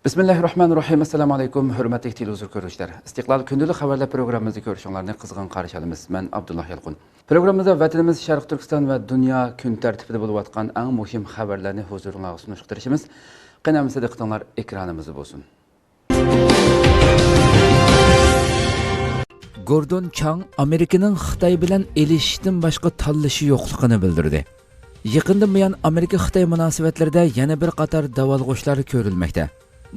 Bismillahirrahmanirrahim. Assalamu alaykum. Hurmatli televizor ko'ruvchilar. Istiqlol kundalik xabarlar programmamizni ko'rishinglarni qizg'in qarshi olamiz. Men Abdulloh Yalqun. Programmamizda vatanimiz Sharq Turkiston va dunyo kun tartibida bo'lib o'tgan eng muhim xabarlarni huzuringizga sunishtirishimiz. Qanamizda diqqatinglar ekranimizda bo'lsin. Gordon Chang Amerikaning Xitoy bilan elishishdan boshqa tanlashi yo'qligini bildirdi. Yaqindan buyon Amerika-Xitoy munosabatlarida yana bir qator davolg'ishlar ko'rilmoqda.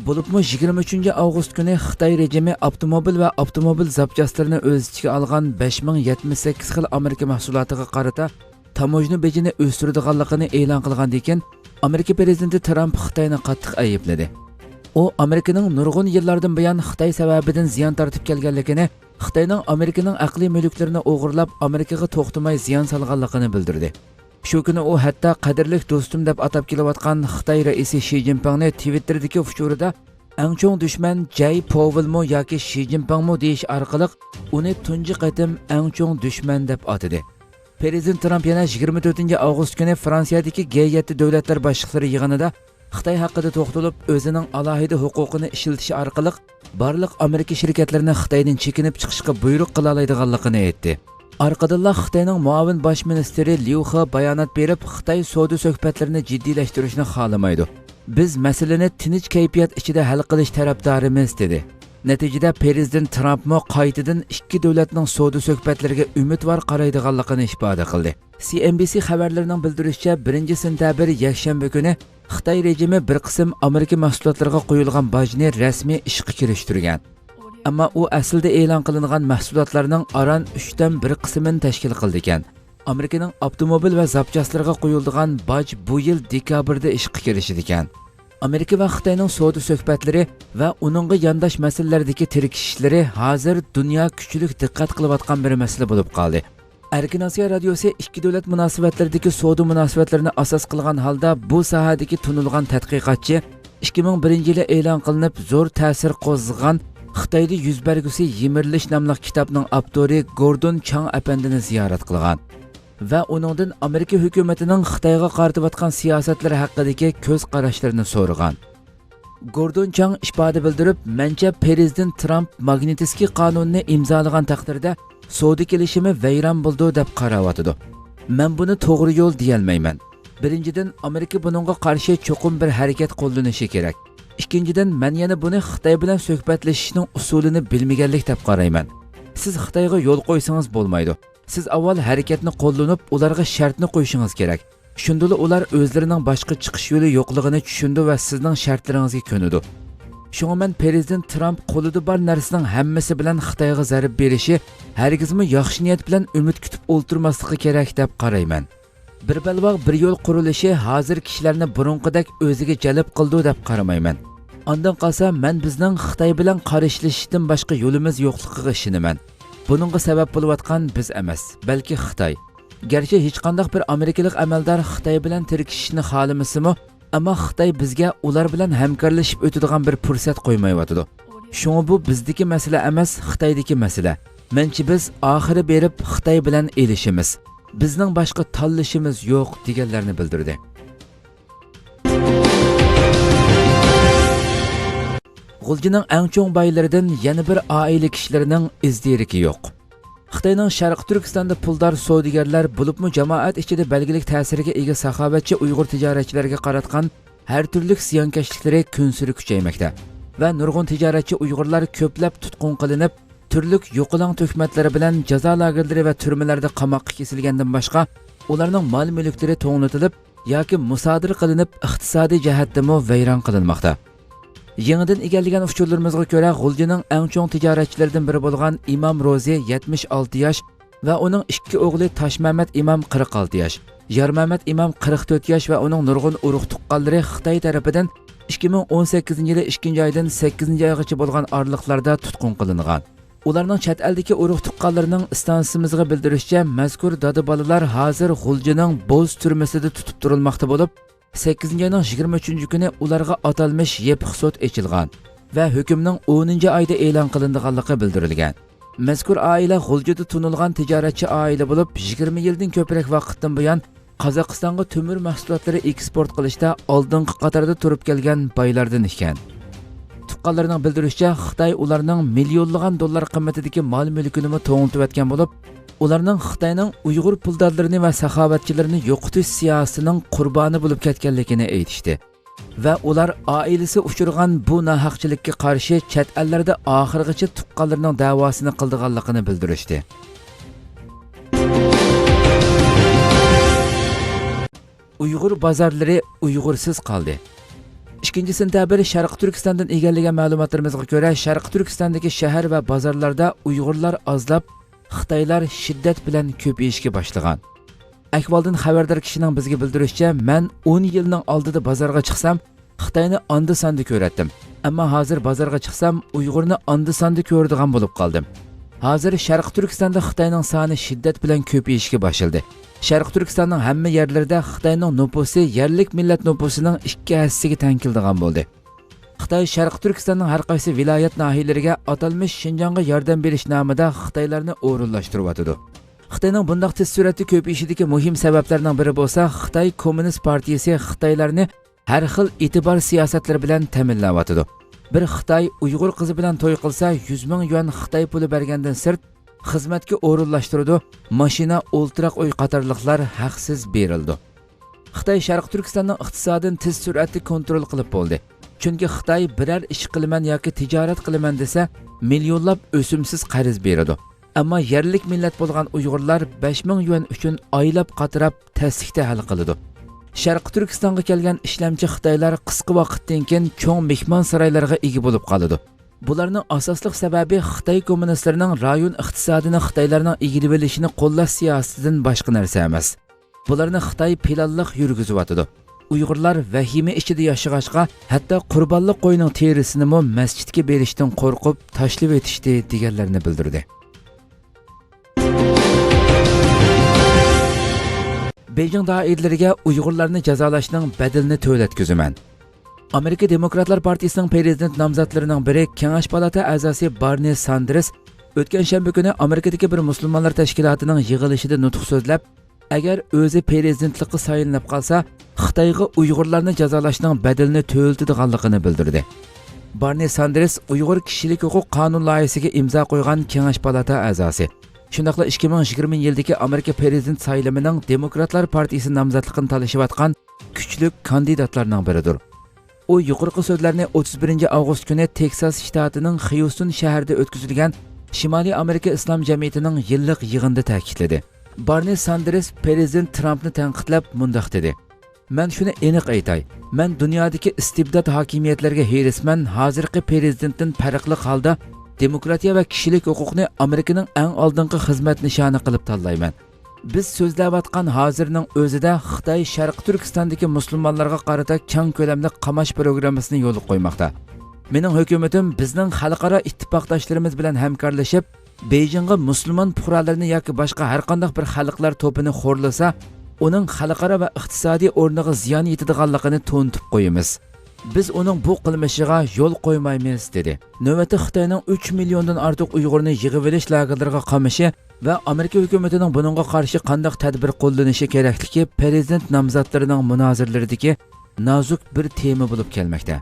Bo'libmi 23 avgust kuni Xitoy rejimi avtomobil va avtomobil zapchastlarini o'z ichiga olgan 5078 xil Amerika mahsulotiga qarata tamojna bejini o'stiradiganligini e'lon qilgandan keyin Amerika prezidenti Trump Xitoyni qattiq aybladi. U Amerikaning nurg'un yillardan buyon Xitoy sababidan ziyon tortib kelganligini, Xitoyning Amerikaning aqliy mulklarini o'g'irlab Amerikaga to'xtamay ziyon solganligini bildirdi. Shu kuni u hatto qadrli do'stim deb atab kelayotgan Xitoy raisi Xi Jinpingni Twitter'dagi uchurida eng chong dushman Jay Powellmi yoki Xi Jinpingmi deyish orqali uni tunji qatim eng chong dushman deb atadi. Prezident Trump yana 24 avgust kuni Fransiyadagi G7 davlatlar boshliqlari yig'inida Xitoy haqida to'xtalib, o'zining alohida huquqini ishlatish orqali barliq Amerika shirkatlarini Xitoydan chekinib chiqishga buyruq qila oladiganligini aytdi. Arqadilla Xitoyning muavin bosh ministri Liu He bayonot berib, Xitoy savdo suhbatlarini jiddiylashtirishni xohlamaydi. Biz masalani tinch kayfiyat ichida hal qilish tarafdorimiz dedi. Natijada prezident Trumpmo qaytadan ikki davlatning savdo suhbatlariga umidvor qaraydiganligini ifoda qildi. CNBC xabarlarining bildirishicha, 1-sentabr yakshanba kuni Xitoy rejimi bir qism Amerika mahsulotlariga qo'yilgan bojni rasmiy ishga kirishtirgan. Ammo u aslida e'lon qilingan mahsulotlarning aran 3dan 1 qismini tashkil qildi ekan. Amerikaning avtomobil va zapchastlarga qo'yilgan boj bu yil dekabrda ishga kirishdi ekan. Amerika va Xitoyning savdo suhbatlari va uningga yondosh masalalardagi tirkishishlari hozir dunyo kuchlik diqqat qilayotgan bir masala bo'lib qoldi. Erkin Osiyo radiosi ikki davlat munosabatlaridagi savdo munosabatlarini asos qilgan holda bu sohadagi tunilgan tadqiqotchi 2001-yili e'lon qilinib zo'r ta'sir qo'zg'agan Xitoyda yuz bergusi Yimirilish nomli kitobning avtori Gordon Chang apandini ziyorat qilgan va uningdan Amerika hukumatining Xitoyga qaratayotgan siyosatlari haqidagi ko'z qarashlarini so'ragan. Gordon Chang ifoda bildirib, "Mencha prezident Trump Magnitskiy qonunni imzolagan taqdirda savdo kelishimi vayron bo'ldi deb qarayotdi. Men buni to'g'ri yo'l deyolmayman. Birinchidan, Amerika buningga qarshi cho'qim bir harakat qo'llanishi kerak. Ikkinchidan, men yana buni Xitoy bilan suhbatlashishning usulini bilmaganlik deb qarayman. Siz Xitoyga yo'l qo'ysangiz bo'lmaydi. Siz avval harakatni qo'llanib, ularga shartni qo'yishingiz kerak. Shunda ular o'zlarining boshqa chiqish yo'li yo'qligini tushundi va sizning shartlaringizga ko'nadi. Shunga men prezident Trump qo'lida bor narsaning hammasi bilan Xitoyga zarb berishi, hargizmi yaxshi niyat bilan umid kutib o'ltirmasligi kerak deb qarayman. Bir balvoq bir yo'l qurilishi hozir kishilarni burunqidek o'ziga jalb qildi deb qaramayman. Ondan qolsa men bizning Xitoy bilan qarishilishdan boshqa yo'limiz yo'qligiga ishonaman. Buningga sabab bo'layotgan biz emas, balki Xitoy. Garchi hech qanday bir amerikalik amaldor Xitoy bilan tirkishishni xohlamasimi, ammo Xitoy bizga ular bilan hamkorlashib o'tadigan bir fursat qo'ymayotdi. Shunga bu bizdagi masala emas, Xitoydagi masala. Menchi biz oxiri berib Xitoy bilan elishimiz. Bizning boshqa tanlashimiz yo'q deganlarni bildirdi. G'uljining eng cho'ng boylaridan yana bir oila kishilarining izdiriki yo'q. Xitoyning Sharq Turkistonda puldor savdogarlar bo'libmi jamoat ichida belgilik ta'siriga ega saxovatchi Uyg'ur tijoratchilariga qaratgan har turli ziyonkashliklari kun sari kuchaymoqda va nurg'un tijoratchi Uyg'urlar ko'plab tutqun qilinib, turli yo'qilang tuhmatlari bilan jazo lagerlari va turmalarda qamoqqa kesilgandan boshqa ularning mol-mulklari to'nglatilib yoki musodir qilinib, iqtisodiy jihatdan vayron qilinmoqda. Yangidan egallagan uchurlarimizga ko'ra, G'uljining eng cho'ng tijoratchilaridan biri bo'lgan Imom Ro'zi 76 yosh va uning ikki o'g'li Toshmamat Imom 46 yosh, Yarmamat Imom 44 yosh va uning nurg'un urug' tuqqanlari Xitoy tarafidan 2018-yili 2-oydan 8-oygacha bo'lgan oraliqlarda tutqun qilingan. Ularning chet eldagi urug' tuqqanlarining istansimizga bildirishicha, mazkur dada bolalar hozir G'uljining Bo'z turmasida tutib turilmoqda bo'lib, 8-oyning 23-kuni ularga atalmish yepiq sud ochilgan va hukmning 10-oyda e'lon qilinganligi bildirilgan. Mazkur oila G'uljida tunilgan tijoratchi oila bo'lib, 20 yildan ko'proq vaqtdan buyon Qozog'istonga temir mahsulotlari eksport qilishda oldingi qatorda turib kelgan boylardan ekan. tuqqanlarning bildirishicha, Xitoy ularning millionlagan dollar qimmatidagi mol-mulkini to'ng'itib o'tgan bo'lib, ularning Xitoyning Uyg'ur puldorlarini va saxovatchilarini yo'qotish siyosatining qurboni bo'lib ketganligini aytishdi. Va ular oilasi uchirgan bu nohaqchilikka qarshi chet ellarda oxirgacha tuqqanlarning da'vosini qildiganligini bildirishdi. Uyg'ur bozorlari Uyg'ursiz qoldi. 2-sentabr Sharq Turkistondan egallagan ma'lumotlarimizga ko'ra, Sharq Turkistondagi shahar va bozorlarda Uyg'urlar ozlab, Xitoylar shiddat bilan ko'payishga boshlagan. Ahvoldan xabardor kishining bizga bildirishicha, men 10 yilning oldida bozorga chiqsam, Xitoyni andi-sandi ko'ratdim. Ammo hozir bozorga chiqsam, Uyg'urni andi-sandi ko'radigan bo'lib qoldim. Hozir Sharq Turkistonda Xitoyning soni shiddat bilan ko'payishga boshladi. Sharq Turkistonning hamma yerlarida Xitoyning nupusi yerlik millat nupusining 2 hissasiga teng keladigan bo'ldi. Xitoy Sharq Turkistonning har qaysi viloyat nahiyalariga atalmish Xinjiangga yordam berish nomida Xitoylarni o'rinlashtiryotdi. Xitoyning bunday tez suratda ko'payishidagi muhim sabablarning biri bo'lsa, Xitoy Kommunist partiyasi Xitoylarni har xil e'tibor siyosatlari bilan ta'minlayotdi. Bir Xitoy Uyg'ur qizi bilan to'y qilsa 100 ming yuan Xitoy puli bergandan sirt xizmatga o'rinlashtirdi, mashina, o'ltiraq uy qatorliqlar haqsiz berildi. Xitoy Sharq Turkistonning iqtisodini tez suratda kontrol qilib bo'ldi. Chunki Xitoy biror ish qilaman yoki tijorat qilaman desa, millionlab o'simsiz qarz beradi. Ammo yerlik millat bo'lgan Uyg'urlar 5000 yuan uchun oylab qatirab tasdiqda hal qiladi. Sharq Turkistonga kelgan ishlamchi Xitoylar qisqa vaqtdan keyin cho'ng mehmon saroylarga ega bo'lib qoladi. Bularning asosli sababi Xitoy kommunistlarining rayon iqtisodini Xitoylarning egilib olishini qo'llash siyosatidan boshqa narsa emas. Bularni Xitoy planliq yurgizyotdi. Uyg'urlar vahima ichida yashag'achqa, hatto qurbonlik qo'yning terisini masjidga berishdan qo'rqib tashlab etishdi deganlarni bildirdi. Beijing doiralariga Uyg'urlarni jazolashning badalini to'latkizaman. Amerika Demokratlar Partiyasining prezident nomzodlarining biri Kengash palata a'zosi Bernie Sanders o'tgan shanba kuni Amerikadagi bir musulmonlar tashkilotining yig'ilishida nutq so'zlab, agar o'zi prezidentlikka saylanib qolsa, Xitoyga Uyg'urlarni jazolashning badalini to'latadiganligini bildirdi. Bernie Sanders Uyg'ur kishilik huquq qonun loyihasiga imzo qo'ygan Kengash palata a'zosi. Shundaqla 2020 yildagi Amerika prezident saylamining Demokratlar Partiyasi nomzodligini talashayotgan kuchli kandidatlarning biridir. U yuqorqi so'zlarni 31 avgust kuni Teksas shtatining Houston shahrida o'tkazilgan Shimoliy Amerika Islom jamiyatining yillik yig'inida ta'kidladi. Bernie Sanders prezident Trumpni tanqidlab mundaq dedi: "Men shuni aniq aytay. Men dunyodagi istibdod hokimiyatlarga herisman, hozirgi prezidentdan farqli holda demokratiya va kishilik huquqni Amerikaning eng oldingi xizmat nishoni qilib tanlayman. Biz so'zlayotgan hozirning o'zida Xitoy Sharq Turkistondagi musulmonlarga qarata keng ko'lamli qamash programmasini yo'lga qo'ymoqda. Mening hukumatim bizning xalqaro ittifoqdoshlarimiz bilan hamkorlashib, Beijingga musulmon fuqarolarini yoki boshqa har qanday bir xalqlar to'pini xo'rlasa, uning xalqaro va iqtisodiy o'rniga ziyon yetadiganligini to'ntib qo'yamiz. Biz uning bu qilmishiga yo'l qo'ymaymiz" dedi. Navbatda Xitoyning 3 milliondan ortiq Uyg'urni yig'ib olish lagerlariga qamishi va Amerika hukumatining buningga qarshi qanday tadbir qo'llanishi kerakligi prezident nomzodlarining munoziralaridagi nozik bir tema bo'lib kelmoqda.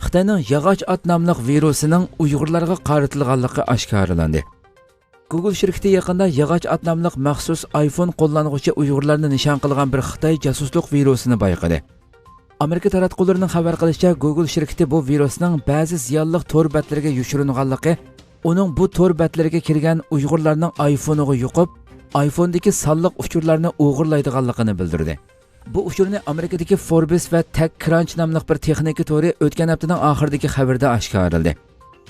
Xitoyning yog'och ot nomli virusining Uyg'urlarga qaratilganligi oshkorlandi. Google shirkati yaqinda yog'och ot nomli maxsus iPhone qo'llanuvchi Uyg'urlarni nishon qilgan bir Xitoy jasuslik virusini bayqadi. Amerika taratqullarining xabar qilishicha, Google shirkati bu virusning ba'zi ziyonli tor batlariga yushiringanligi, uning bu tor batlariga kirgan Uyg'urlarning iPhone'iga yuqib, iPhone'dagi sonliq uchurlarni o'g'irlaydiganligini bildirdi. Bu uchurni Amerikadagi Forbes va TechCrunch nomli bir texnika tori o'tgan haftaning oxiridagi xabarda oshkorildi.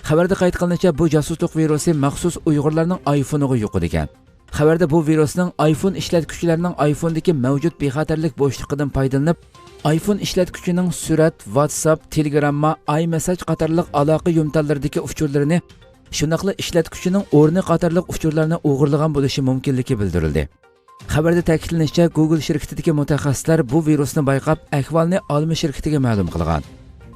Xabarda qayd qilinishicha, bu jasuslik virusi maxsus Uyg'urlarning iPhone'iga yuqadigan. Xabarda bu virusning iPhone ishlatuvchilarining iPhone'dagi mavjud bexatarlik bo'shligidan foydalanib, iPhone ishlatuvchining surat, WhatsApp, Telegram, iMessage qatorliq aloqa yumtallaridagi uchurlarini, shunaqla ishlatuvchining o'rni qatorliq uchurlarni o'g'irlagan bo'lishi mumkinligi bildirildi. Xabarda ta'kidlanishicha, Google shirkatidagi mutaxassislar bu virusni bayqab, ahvolni Alma shirkatiga ma'lum qilgan.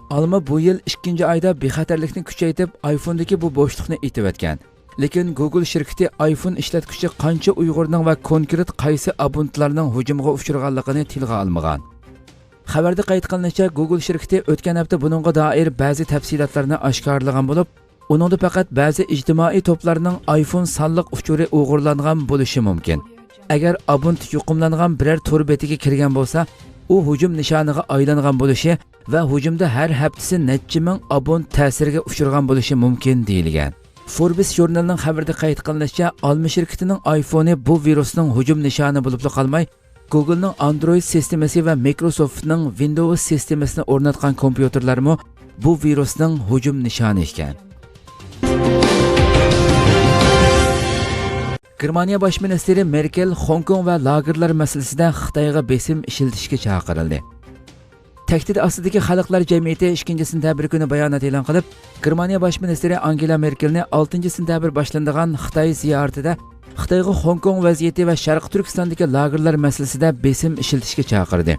Alma bu yil 2-oyda bexatarlikni kuchaytirib, iPhone'dagi bu bo'shliqni etib o'tgan. Lekin Google shirkati iPhone ishlatuvchi qancha Uyg'urning va konkret qaysi abonentlarning hujumga uchraganligini tilga olmagan. Xabarda qayd qilinishicha, Google shirkati o'tgan hafta buningga doir ba'zi tafsilotlarni oshkorlagan bo'lib, uningda faqat ba'zi ijtimoiy to'plarning iPhone sonliq uchuri o'g'irlangan bo'lishi mumkin. Agar abont yuqumlangan biror tur betiga kirgan bo'lsa, u hujum nishoniga aylangan bo'lishi va hujumda har haftasi necha ming abont ta'sirga uchragan bo'lishi mumkin deyilgan. Forbes jurnalining xabarida qayd qilinishicha, Alma shirkatining iPhone'i bu virusning hujum nishoni bo'lib qolmay, Google'ning Android sistemasi va Microsoft'ning Windows sistemasini o'rnatgan kompyuterlarmi bu virusning hujum nishoni ekan. Germaniya bosh ministri Merkel Hong Kong va lagerlar masalasida Xitoyga besim ishlatishga chaqirildi. Tahdid ostidagi xalqlar jamiyati 2-sentabr kuni bayonot e'lon qilib, Germaniya bosh ministri Angela Merkelni 6-sentabr boshlanadigan Xitoy ziyoratida Xitoyga Hong Kong vaziyati va Sharq Turkistondagi lagerlar masalasida besim ishlatishga chaqirdi.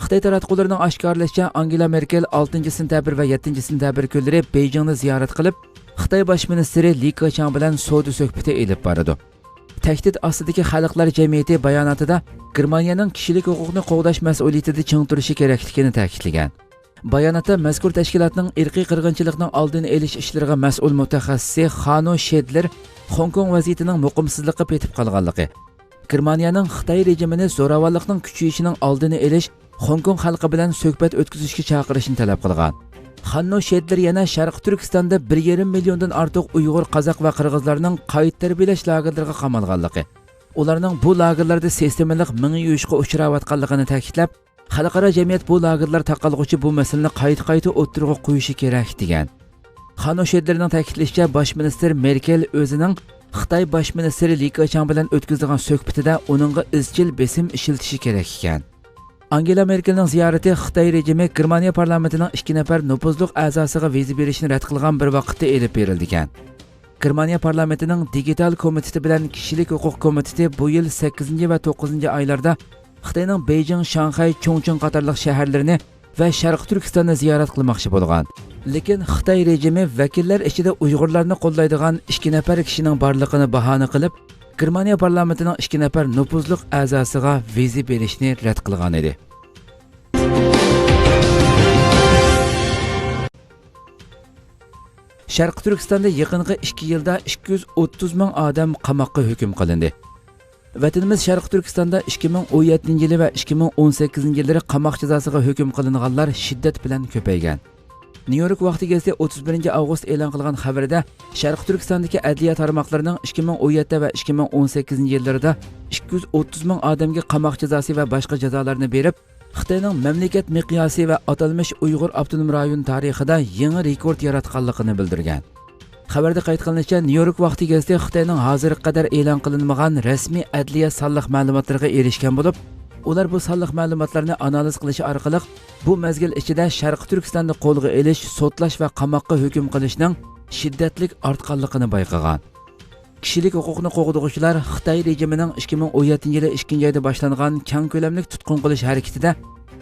Xitoy taratqullarining oshkorlashicha, Angela Merkel 6-sentabr va 7-sentabr kunlari Beijingni ziyorat qilib, Xitoy bosh ministri Li Keqiang bilan savdo suhbati elib boradi. Tahdid ostidagi xalqlar jamiyati bayonotida Germaniyaning kishilik huquqni qo'g'dash mas'uliyatida ching turishi kerakligini ta'kidlagan. Bayonotda mazkur tashkilotning irqiy qirg'inchilikning oldini olish ishlariga mas'ul mutaxassisi Xano Shedler Hong Kong vaziyatining muqimsizligi petib qolganligi, Germaniyaning Xitoy rejimini zo'ravonlikning kuchayishining oldini olish, Hong Kong xalqi bilan suhbat o'tkazishga chaqirishni talab qilgan. Xanno Shedler yana Sharq Turkistonda 1,5 milliondan ortiq Uyg'ur, Qozoq va Qirg'izlarning qayta tarbiyalash lagerlariga qamalganligi, ularning bu lagerlarda sistemalik ming yuyishga uchrayotganligini ta'kidlab, xalqaro jamiyat bu lagerlar taqalg'uchi bu masalani qayta o'ttirg'a qo'yishi kerak degan. Xanno Shedlerning ta'kidlashicha, bosh ministr Merkel o'zining Xitoy bosh ministri Li Keqiang bilan o'tkazilgan suhbatida uningga izchil besim ishiltishi kerak ekan. Angela Merkelning ziyorati Xitoy rejimi Germaniya parlamentining 2 nafar nufuzli a'zosiga viza berishni rad qilgan bir vaqtda elib berildi ekan. Germaniya parlamentining digital komiteti bilan kishilik huquq komiteti bu yil 8 va 9 oylarda Xitoyning Beijing, Shanxay, Chongqing qatorliq shaharlarini va Sharq Turkistonni ziyorat qilmoqchi bo'lgan. Lekin Xitoy rejimi vakillar ichida Uyg'urlarni qo'llaydigan 2 nafar kishining borligini bahona qilib, Germaniya parlamentining 2 nafar nufuzli a'zosiga viza berishni rad qilgan edi. Sharq Turkistonda yaqinqi 2 yilda 230 ming odam qamoqqa hukm qilindi. Vatanimiz Sharq Turkistonda 2017 yili va 2018 yillari qamoq jazosiga hukm qilinganlar shiddat bilan ko'paygan. New York vaqti gazetasi 31 avgust e'lon qilgan xabarida Sharq Turkistondagi adliya tarmoqlarining 2017 va 2018 yillarida 230 ming odamga qamoq jazosi va boshqa jazolarni berib, Xitoyning mamlakat miqyosi va atalmish Uyg'ur avtonom rayon tarixida yangi rekord yaratganligini bildirgan. Xabarda qayd qilinishicha, New York vaqti gazetasi Xitoyning hozirga qadar e'lon qilinmagan rasmiy adliya sonliq ma'lumotlariga erishgan bo'lib, ular bu sonliq ma'lumotlarni analiz qilish orqali bu mezgil ichida Sharq Turkistonni qo'lga olish, sotlash va qamoqqa hukm qilishning shiddatli ortganligini bayqagan. Kishilik huquqni qo'g'dug'uvchilar Xitoy rejimining 2017 yili 2-oyda boshlangan keng ko'lamli tutqun qilish harakatida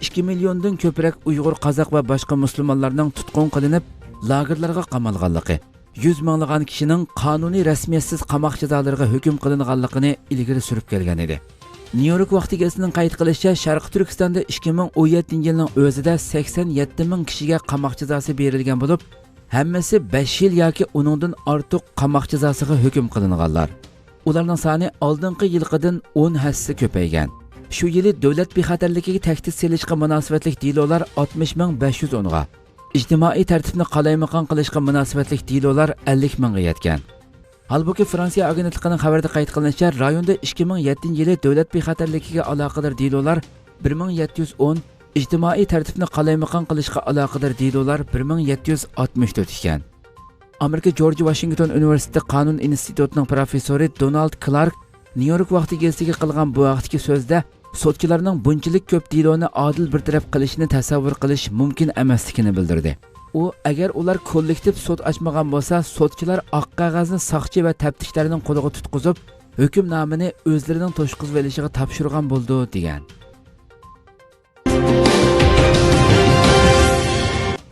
2 milliondan ko'proq Uyg'ur, Qozoq va boshqa musulmonlarning tutqun qilinib, lagerlarga qamalganligi, 100 minglagan kishining qonuniy rasmiyatsiz qamoq jazolariga hukm qilinganligini ilgari surib kelgan edi. New York vaqti gazetasining qayd qilishicha, Sharq Turkistonda 2017 yilning o'zida 87 ming kishiga qamoq jazosi berilgan bo'lib, hammasi 5 yil yoki uningdan ortiq qamoq jazosiga hukm qilinganlar. Ularning soni oldingi yilqidan 10 hassa ko'paygan. Shu yili davlat bexatarligiga tahdid selishga munosabatli delolar 60,510 ga, ijtimoiy tartibni qalaymaqon qilishga munosabatli delolar 50 mingga yetgan. Halbuki Fransiya agentligining xabarida qayd qilinishicha, rayonda 2007 yili davlat bexatarligiga aloqador delolar 1710, ijtimoiy tartibni qalaymaqon qilishga aloqador delolar 1764 ekan. Amerika George Washington Universiteti Qonun institutining professori Donald Clark New York vaqti gazetasiga qilgan bu vaqtdagi so'zda sotchilarning bunchalik ko'p deloni adil bir taraf qilishini tasavvur qilish mumkin emasligini bildirdi. U agar ular kollektiv sud ochmagan bo'lsa, sotchilar oq qog'ozni soqchi va taftishlarning qo'liga tutqizib, hukmnomani o'zlarining to'shqizib olishiga topshirgan bo'ldi degan.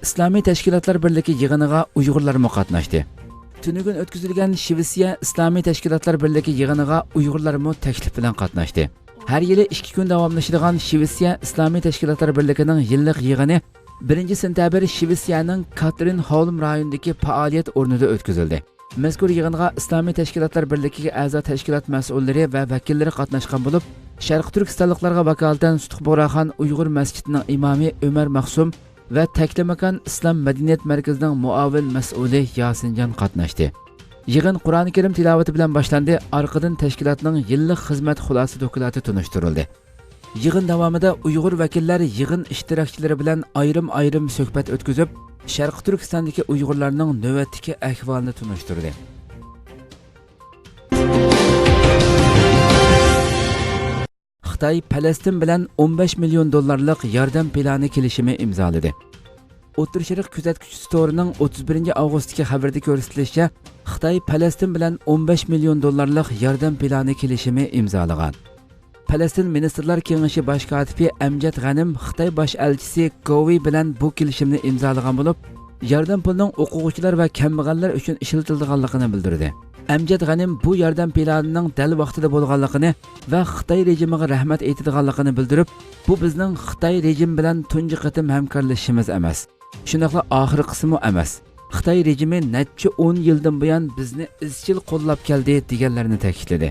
İslomiy tashkilotlar birligi yig'iniga Uyg'urlar qatnashdi. Tunugun o'tkazilgan Shvetsiya İslomiy tashkilotlar birligi yig'iniga Uyg'urlar taklif bilan qatnashdi. Her yili 2 kun davomlashadigan Shvetsiya İslomiy tashkilotlar birligining yillik yig'ini 1-sentabr Shvetsiyaning Katrin Holm rayonidagi faoliyat o'rnida o'tkazildi. Mazkur yig'inga Islomiy tashkilotlar birligiga a'zo tashkilot mas'ullari va vakillari qatnashgan bo'lib, Sharq Turkistonliklarga vakolatan Sutuq Bo'raxon Uyg'ur masjidining imomi Umar Mahsum va Taklamakan Islom madaniyat markazining muavin mas'uli Yasinjon qatnashdi. Yig'in Qur'oni Karim tilovati bilan boshlandi. Orqadan tashkilotning yillik xizmat xulosa dokumenti tunishtirildi. Yig'in davomida Uyg'ur vakillar yig'in ishtirokchilari bilan ayrim suhbat o'tkazib, Sharq Turkistondagi Uyg'urlarning navbatdagi ahvolini tunishtirdi. Xitoy Falastin bilan 15 million dollarlik yordam plani kelishimi imzoladi. O'tir Sharq kuzatuvchi to'rining 31 avgustdagi xabarda ko'rsatilishicha, Xitoy Falastin bilan 15 million dollarlik yordam plani kelishimi imzolagan. Falastin Ministrlar Kengashi bosh kotibi Amjad G'anim Xitoy bosh elchisi Govi bilan bu kelishimni imzolagan bo'lib, yordam pulining o'quvchilar va kambag'allar uchun ishlatilganligini bildirdi. Amjad G'anim bu yordam planining dal vaqtida bo'lganligini va Xitoy rejimiga rahmat aytadiganligini bildirib, bu bizning Xitoy rejim bilan tunji qatim hamkorlashishimiz emas. Shunaqla oxirgi qismi emas. Xitoy rejimi necha 10 yildan buyon bizni izchil qo'llab keldi deganlarni ta'kidladi.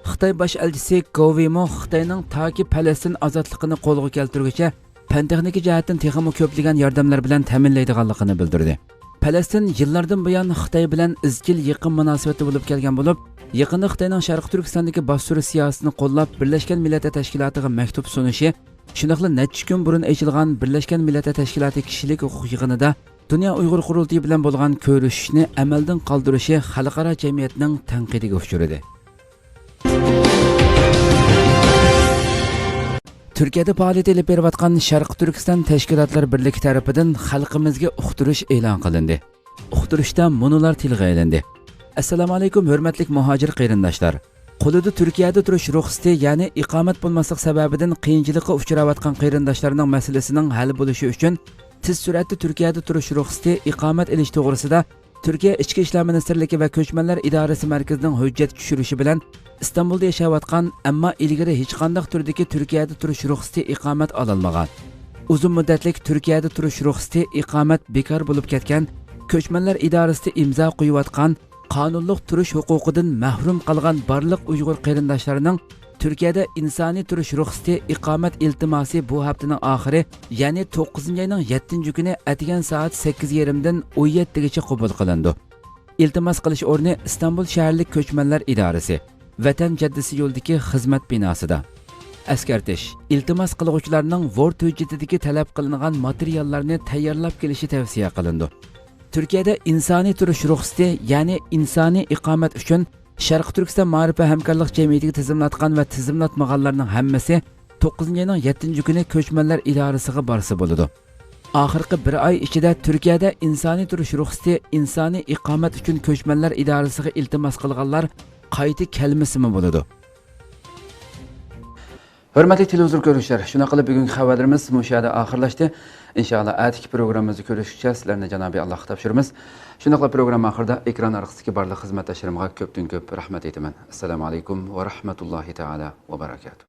Xitoy bosh elchisi Govimo Xitoyning toki Falastin ozodligini qo'lga keltirguncha fan-texnika jihatdan texmo ko'plagan yordamlar bilan ta'minlaydiganligini bildirdi. Falastin yillardan buyon Xitoy bilan izchil yaqin munosabatda bo'lib kelgan bo'lib, yaqinda Xitoyning Sharq Turkistondagi bostirish siyosatini qo'llab Birlashgan Millatlar Tashkilotiga maktub sunishi, shunaqla necha kun burun ochilgan Birlashgan Millatlar Tashkiloti kishilik huquq yig'inida Dunyo Uyg'ur qurultiyi bilan bo'lgan ko'rishishni amaldan qoldirishi xalqaro jamiyatning tanqidiga uchradi. Turkiyada faoliyat olib berayotgan Sharq Turkiston tashkilotlar birligi tarafidan xalqimizga uqtirish e'lon qilindi. Uqtirishda munolar tilga olindi. Assalomu alaykum hurmatli muhojir qarindoshlar. Qo'lida Turkiyada turish ruxsati, ya'ni iqomat bo'lmaslik sababidan qiyinchilikqa uchrayotgan qarindoshlarning masalasining hal bo'lishi uchun tez suratda Turkiyada turish ruxsati iqomat olish to'g'risida Turkiya Ichki ishlar ministrligi va ko'chmanlar idorasi markazining hujjat tushirishi bilan İstanbulda yashayotgan, ammo ilgari hech qanday turdagi Turkiyada turish ruxsati iqomat ololmagan, uzun muddatlik Turkiyada turish ruxsati iqomat bekor bo'lib ketgan, ko'chmanlar idorasida imzo qo'yayotgan, qonunliq turish huquqidan mahrum qolgan barliq Uyg'ur qarindoshlarining Turkiyada insoniy turish ruxsati iqomat iltimosi bu haftaning oxiri, ya'ni 9-oyning 7-kuni atigan soat 8:30 dan 17 gacha qabul qilindi. Iltimos qilish o'rni İstanbul shaharlik ko'chmanlar idorasi Vatan Caddesi yo'lidagi xizmat binosida. Askartish, iltimos qiluvchilarning Word hujjatidagi talab qilingan materiallarni tayyorlab kelishi tavsiya qilindi. Turkiyada insoniy turish ruxsati, ya'ni insoniy iqomat uchun Sharq Turkiston ma'rifa hamkorlik jamiyatiga tizimlatgan va tizimlatmaganlarning hammasi 9-oyning 7-kuni ko'chmanlar idorasiga borsa bo'ladi. Oxirgi bir oy ichida Turkiyada insoniy turish ruxsati, insoniy iqomat uchun ko'chmanlar idorasiga iltimos qilganlar qayta kelmasimi bo'ladi. Hurmatli televizor ko'ruvchilar, shuna qilib bugungi xabarlarimiz mushada oxirlashdi. Inshaalloh atiki programmamizni ko'rishgacha sizlarni Janobiy Allohga topshiramiz. Shuna qilib programma oxirida ekran orqasidagi barliq xizmatdoshlarimga ko'pdan ko'p rahmat aytaman. Assalomu alaykum va rahmatullohi taala va barakatuh.